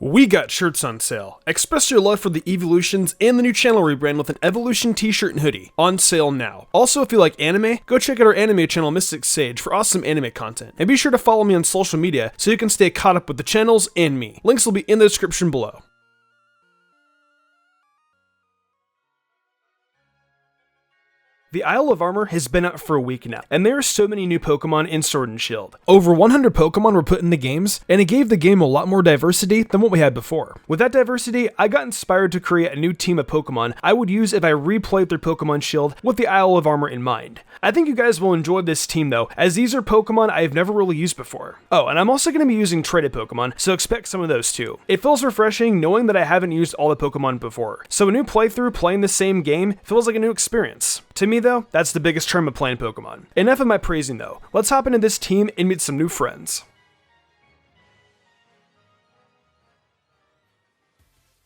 We got shirts on sale. Express your love for the evolutions and the new channel rebrand with an evolution t-shirt and hoodie. On sale now. Also, if you like anime, go check out our anime channel MysticSage for awesome anime content. And be sure to follow me on social media so you can stay caught up with the channels and me. Links will be in the description below. The Isle of Armor has been out for a week now, and there are so many new Pokemon in Sword and Shield. Over 100 Pokemon were put in the games, and it gave the game a lot more diversity than what we had before. With that diversity, I got inspired to create a new team of Pokemon I would use if I replayed through Pokemon Shield with the Isle of Armor in mind. I think you guys will enjoy this team though, as these are Pokemon I have never really used before. Oh, and I'm also going to be using traded Pokemon, so expect some of those too. It feels refreshing knowing that I haven't used all the Pokemon before, so a new playthrough playing the same game feels like a new experience. To me though, that's the biggest charm of playing Pokemon. Enough of my praising though, let's hop into this team and meet some new friends.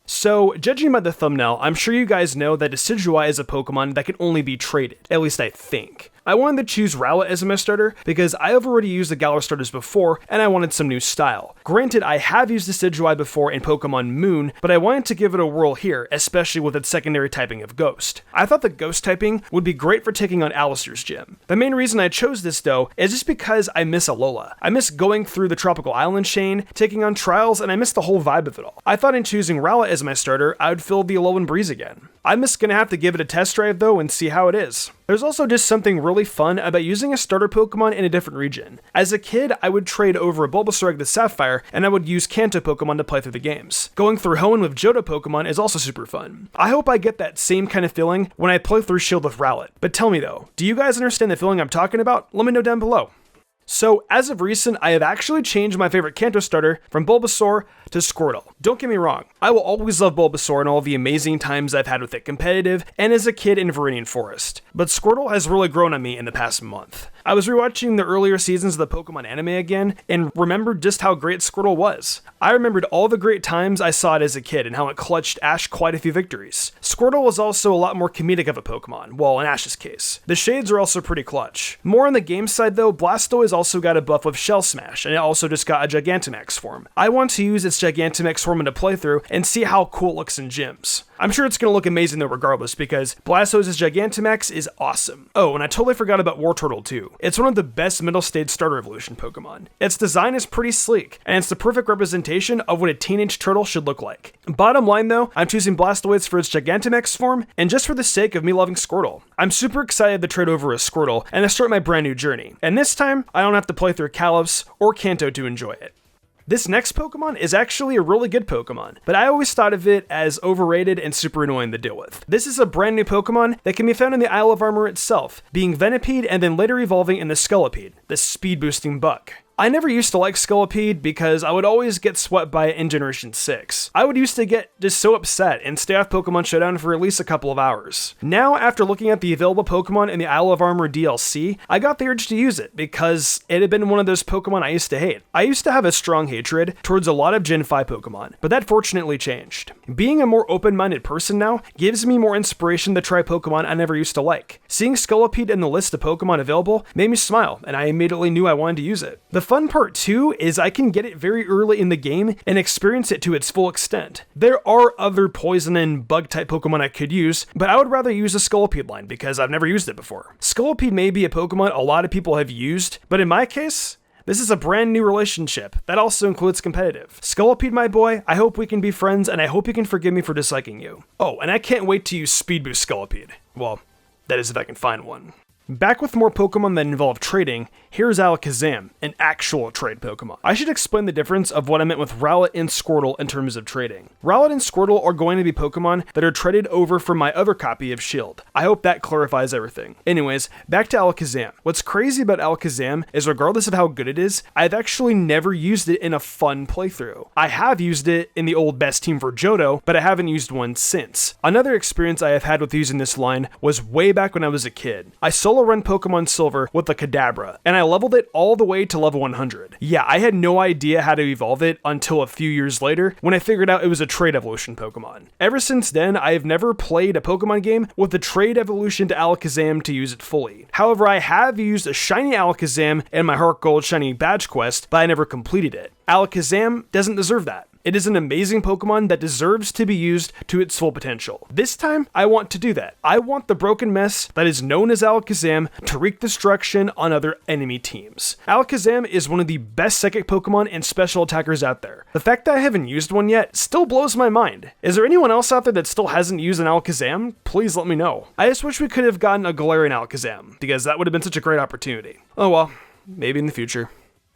So, judging by the thumbnail, I'm sure you guys know that Decidueye is a Pokemon that can only be traded, at least I think. I wanted to choose Rowlet as my starter because I have already used the Galar starters before and I wanted some new style. Granted, I have used Decidueye before in Pokemon Moon, but I wanted to give it a whirl here, especially with its secondary typing of Ghost. I thought the Ghost typing would be great for taking on Alistair's gym. The main reason I chose this though is just because I miss Alola. I miss going through the tropical island chain, taking on trials, and I miss the whole vibe of it all. I thought in choosing Rowlet as my starter, I would feel the Alolan breeze again. I'm just gonna have to give it a test drive though and see how it is. There's also just something really fun about using a starter Pokemon in a different region. As a kid, I would trade over a Bulbasaur Egg to Sapphire, and I would use Kanto Pokemon to play through the games. Going through Hoenn with Johto Pokemon is also super fun. I hope I get that same kind of feeling when I play through Shield with Rowlet. But tell me though, do you guys understand the feeling I'm talking about? Let me know down below. So, as of recent, I have actually changed my favorite Kanto starter from Bulbasaur to Squirtle. Don't get me wrong, I will always love Bulbasaur and all the amazing times I've had with it competitive and as a kid in Viridian Forest, but Squirtle has really grown on me in the past month. I was rewatching the earlier seasons of the Pokemon anime again and remembered just how great Squirtle was. I remembered all the great times I saw it as a kid and how it clutched Ash quite a few victories. Squirtle was also a lot more comedic of a Pokemon, well in Ash's case. The shades are also pretty clutch. More on the game side though, Blastoise also got a buff with Shell Smash, and it also just got a Gigantamax form. I want to use its Gigantamax form in a playthrough and see how cool it looks in gyms. I'm sure it's going to look amazing though regardless, because Blastoise's Gigantamax is awesome. Oh, and I totally forgot about Wartortle too. It's one of the best middle stage starter evolution Pokemon. Its design is pretty sleek, and it's the perfect representation of what a teenage turtle should look like. Bottom line though, I'm choosing Blastoise for its Gigantamax form, and just for the sake of me loving Squirtle. I'm super excited to trade over a Squirtle and to start my brand new journey. And this time, I don't have to play through Kalos or Kanto to enjoy it. This next Pokemon is actually a really good Pokemon, but I always thought of it as overrated and super annoying to deal with. This is a brand new Pokemon that can be found in the Isle of Armor itself, being Venipede and then later evolving into Scolipede, the speed boosting buck. I never used to like Scolipede because I would always get swept by it in Generation 6. I would used to get just so upset and stay off Pokemon Showdown for at least a couple of hours. Now, after looking at the available Pokemon in the Isle of Armor DLC, I got the urge to use it because it had been one of those Pokemon I used to hate. I used to have a strong hatred towards a lot of Gen 5 Pokemon, but that fortunately changed. Being a more open-minded person now gives me more inspiration to try Pokemon I never used to like. Seeing Scolipede in the list of Pokemon available made me smile, and I immediately knew I wanted to use it. The fun part too is I can get it very early in the game and experience it to its full extent. There are other poison and bug type Pokemon I could use, but I would rather use the Scolipede line because I've never used it before. Scolipede may be a Pokemon a lot of people have used, but in my case, this is a brand new relationship that also includes competitive. Scolipede, my boy, I hope we can be friends and I hope you can forgive me for disliking you. Oh, and I can't wait to use Speed Boost Scolipede. Well, that is if I can find one. Back with more Pokemon that involve trading, here's Alakazam, an actual trade Pokemon. I should explain the difference of what I meant with Rowlet and Squirtle in terms of trading. Rowlet and Squirtle are going to be Pokemon that are traded over from my other copy of Shield. I hope that clarifies everything. Anyways, back to Alakazam. What's crazy about Alakazam is regardless of how good it is, I've actually never used it in a fun playthrough. I have used it in the old best team for Johto, but I haven't used one since. Another experience I have had with using this line was way back when I was a kid. I solo run Pokemon Silver with the Kadabra, and I leveled it all the way to level 100. Yeah, I had no idea how to evolve it until a few years later when I figured out it was a trade evolution Pokemon. Ever since then, I have never played a Pokemon game with the trade evolution to Alakazam to use it fully. However, I have used a shiny Alakazam in my Heart Gold Shiny Badge quest, but I never completed it. Alakazam doesn't deserve that. It is an amazing Pokemon that deserves to be used to its full potential. This time, I want to do that. I want the broken mess that is known as Alakazam to wreak destruction on other enemy teams. Alakazam is one of the best psychic Pokemon and special attackers out there. The fact that I haven't used one yet still blows my mind. Is there anyone else out there that still hasn't used an Alakazam? Please let me know. I just wish we could have gotten a Galarian Alakazam, because that would have been such a great opportunity. Oh well, maybe in the future.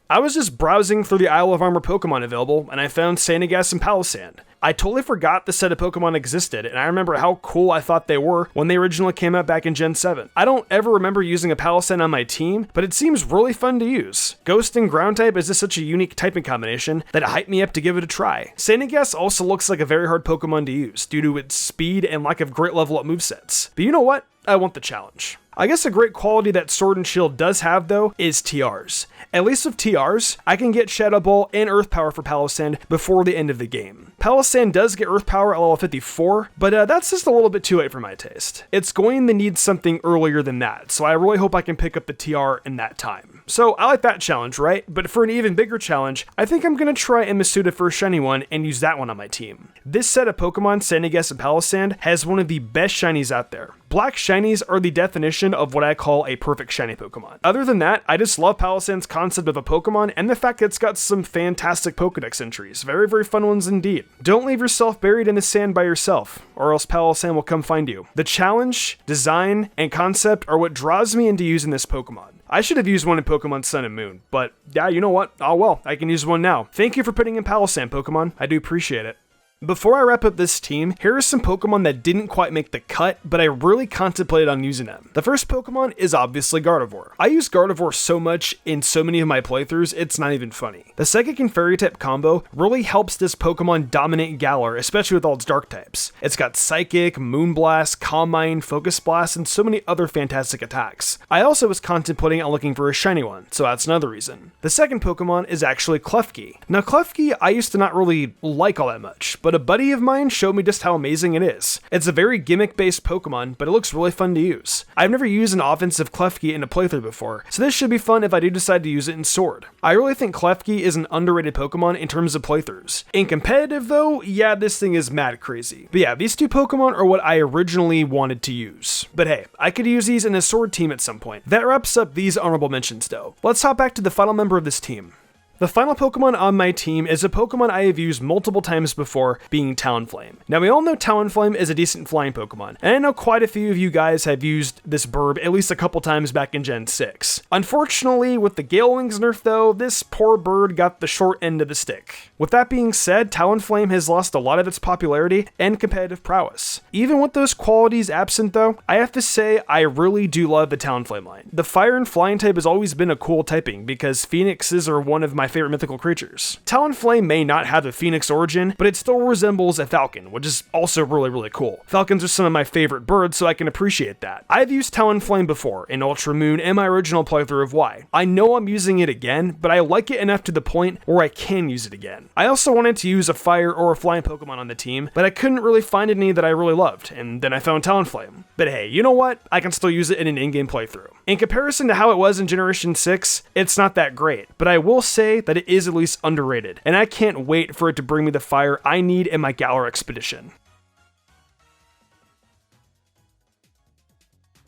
I was just browsing through the Isle of Armor Pokemon available, and I found Sandygast and Palossand. I totally forgot the set of Pokemon existed, and I remember how cool I thought they were when they originally came out back in Gen 7. I don't ever remember using a Palossand on my team, but it seems really fun to use. Ghost and Ground type is just such a unique typing combination that it hyped me up to give it a try. Sandygast also looks like a very hard Pokemon to use, due to its speed and lack of great level up movesets. But you know what? I want the challenge. I guess a great quality that Sword and Shield does have, though, is TRs. At least with TRs, I can get Shadow Ball and Earth Power for Palossand before the end of the game. Palossand does get Earth Power at level 54, but that's just a little bit too late for my taste. It's going to need something earlier than that, so I really hope I can pick up the TR in that time. So I like that challenge, right? But for an even bigger challenge, I think I'm going to try Emasuda First Shiny one and use that one on my team. This set of Pokemon, Sandygast and Palossand, has one of the best shinies out there. Black shinies are the definition of what I call a perfect shiny Pokemon. Other than that, I just love Palossand's concept of a Pokemon and the fact that it's got some fantastic Pokedex entries. Very, very fun ones indeed. Don't leave yourself buried in the sand by yourself, or else Palossand will come find you. The challenge, design, and concept are what draws me into using this Pokemon. I should have used one in Pokemon Sun and Moon, but yeah, you know what? Oh well, I can use one now. Thank you for putting in Palossand, Pokemon. I do appreciate it. Before I wrap up this team, here are some Pokemon that didn't quite make the cut, but I really contemplated on using them. The first Pokemon is obviously Gardevoir. I use Gardevoir so much in so many of my playthroughs, it's not even funny. The Psychic and Fairy type combo really helps this Pokemon dominate Galar, especially with all its dark types. It's got Psychic, Moonblast, Calm Mind, Focus Blast, and so many other fantastic attacks. I also was contemplating on looking for a shiny one, so that's another reason. The second Pokemon is actually Klefki. Now Klefki I used to not really like all that much, but a buddy of mine showed me just how amazing it is. It's a very gimmick-based Pokemon, but it looks really fun to use. I've never used an offensive Klefki in a playthrough before, so this should be fun if I do decide to use it in Sword. I really think Klefki is an underrated Pokemon in terms of playthroughs. In competitive though, yeah, this thing is mad crazy. But yeah, these two Pokemon are what I originally wanted to use. But hey, I could use these in a Sword team at some point. That wraps up these honorable mentions though. Let's hop back to the final member of this team. The final Pokemon on my team is a Pokemon I have used multiple times before, being Talonflame. Now we all know Talonflame is a decent flying Pokemon, and I know quite a few of you guys have used this burb at least a couple times back in Gen 6. Unfortunately, with the Gale Wings nerf though, this poor bird got the short end of the stick. With that being said, Talonflame has lost a lot of its popularity and competitive prowess. Even with those qualities absent though, I have to say I really do love the Talonflame line. The fire and flying type has always been a cool typing because phoenixes are one of my favorite mythical creatures. Talonflame may not have a phoenix origin, but it still resembles a falcon, which is also really cool. Falcons are some of my favorite birds, so I can appreciate that. I've used Talonflame before in Ultra Moon and my original playthrough of Y. I know I'm using it again, but I like it enough to the point where I can use it again. I also wanted to use a fire or a flying Pokemon on the team, but I couldn't really find any that I really loved, and then I found Talonflame. But hey, you know what? I can still use it in an in-game playthrough. In comparison to how it was in Generation 6, it's not that great, but I will say that it is at least underrated, and I can't wait for it to bring me the fire I need in my Galar expedition.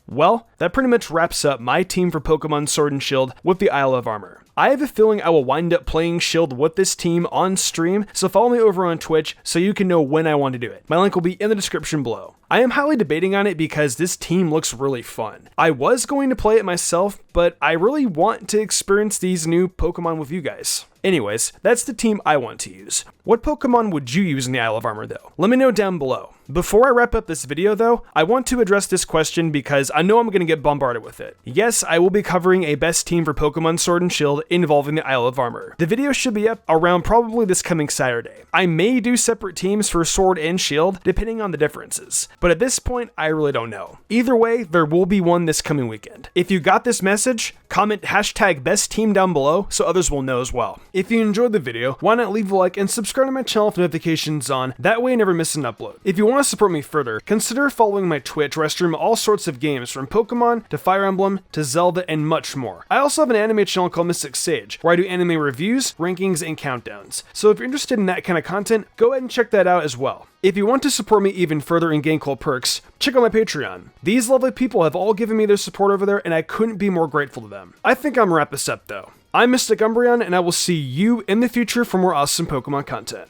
Well, that pretty much wraps up my team for Pokemon Sword and Shield with the Isle of Armor. I have a feeling I will wind up playing Shield with this team on stream, so follow me over on Twitch so you can know when I want to do it. My link will be in the description below. I am highly debating on it because this team looks really fun. I was going to play it myself, but I really want to experience these new Pokemon with you guys. Anyways, that's the team I want to use. What Pokemon would you use in the Isle of Armor though? Let me know down below. Before I wrap up this video though, I want to address this question because I know I'm going to get bombarded with it. Yes, I will be covering a best team for Pokemon Sword and Shield involving the Isle of Armor. The video should be up around probably this coming Saturday. I may do separate teams for Sword and Shield depending on the differences, but at this point I really don't know. Either way, there will be one this coming weekend. If you got this message, comment hashtag best team down below so others will know as well. If you enjoyed the video, why not leave a like and subscribe to my channel with notifications on, that way I never miss an upload. If you want to support me further, consider following my Twitch where I stream all sorts of games from Pokemon to Fire Emblem to Zelda and much more. I also have an anime channel called MysticSage MysticSage, where I do anime reviews, rankings, and countdowns. So if you're interested in that kind of content, go ahead and check that out as well. If you want to support me even further and gain cool perks, check out my Patreon. These lovely people have all given me their support over there, and I couldn't be more grateful to them. I think I'm gonna wrap this up though. I'm Mystic Umbreon, and I will see you in the future for more awesome Pokemon content.